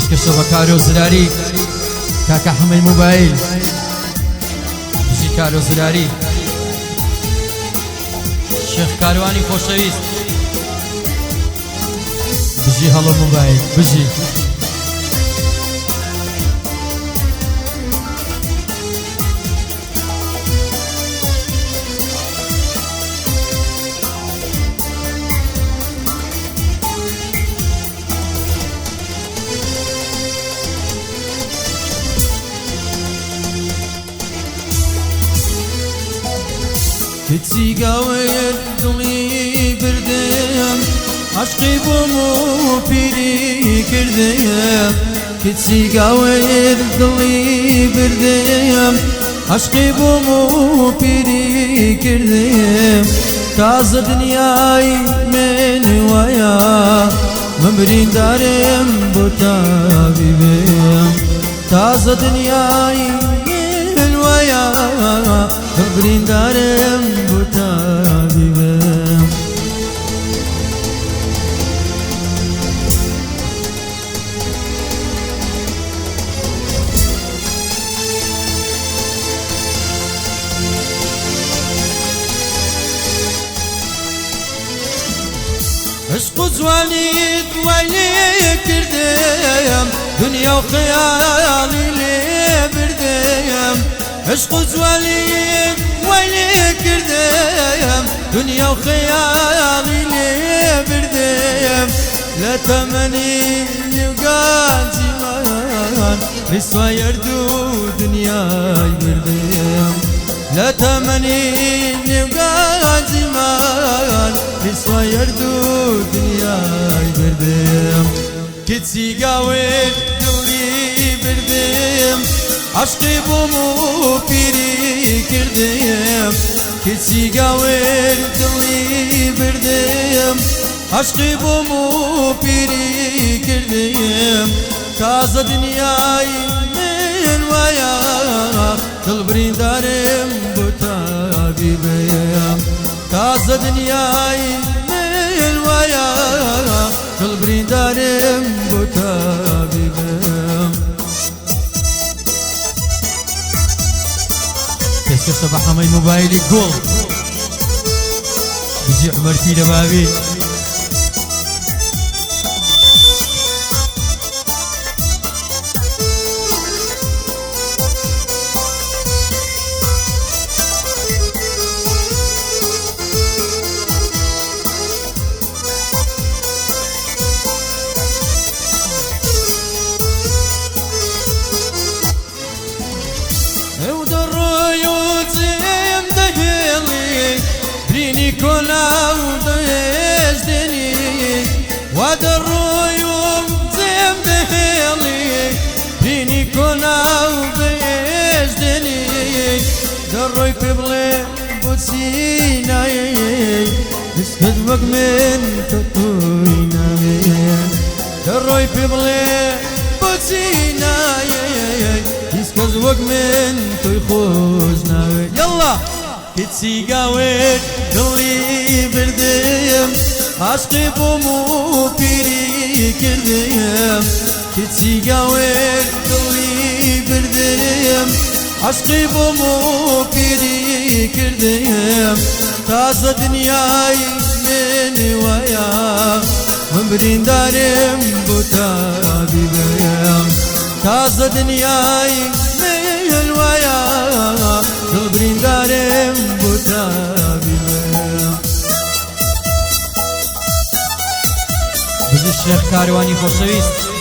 پێشکەشە بە کارۆزراری کاکە حەمەی موبایل بژی کارۆزراری شێخ کاروانی خۆشەویست بژی هەڵە موبایل بژی کچی گاوێر دڵی بردەیەم عەشقی بۆم و پیری کردەیەم کچی گاوێر دڵی بردەیەم عەشقی بۆم و پیری کردەیەم تازە دنیای من وایە من بریندارم بۆ تابیبێم تازە دنیای من وایە من بریندارم بۆ تابیبێم عشق و جوانیت وای لێ کردەیەم دنیا و خەیاڵی لێ بردەیەم عشق و جوانیت وای لێ کردەیەم دنیا و خەیاڵی لێ بردەیەم لە تەمەنی نێوگانجیمان ڕیسوای هەردوو دنیای بردەیەم لە تەمەنی نێوگانجیمان ڕیسوای هەردوو دنیای بردەیەم کچی گاوێر دڵی بردەیەم عەشقی بۆم و پیری کردەیەم کچی گاوێر دڵی بردەیەم عەشقی بۆم و پیری کردەیەم تازە دنیای من وایە دڵ بریندارم بۆ تابیبێم تازە دنیای من وایە دڵ بریندارم بۆ تابیبێم پێشکەشە بە حەمەی موبایلی گوڵ بژی عومەر پیرە باوی کۆلاو دەهێشتنی وا دەڕۆیم جێم دەهێڵی بینی کۆلاو دەهێشتنی دەڕۆی پێ بڵێ بۆچی نایە دەستت وەک من تۆ تۆی ناوێ دەڕۆی پێ بڵێ بۆچی نایە هیچ کەس وەک من تۆی خۆش ناوێ یەڵڵا کچی گاوێر دڵی بردەیەم عەشقی بۆم و پیری کردەیەم کچی گاوێر دڵی بردەیەم عەشقی بۆم و پیری کردەیەم تازە دنیای من وایە من بریندارم بۆ تابیبێم تازە دنیای من وایە دڵ بریندارم بۆ تابیبێم بژی شێخ کاروانی خۆشەویست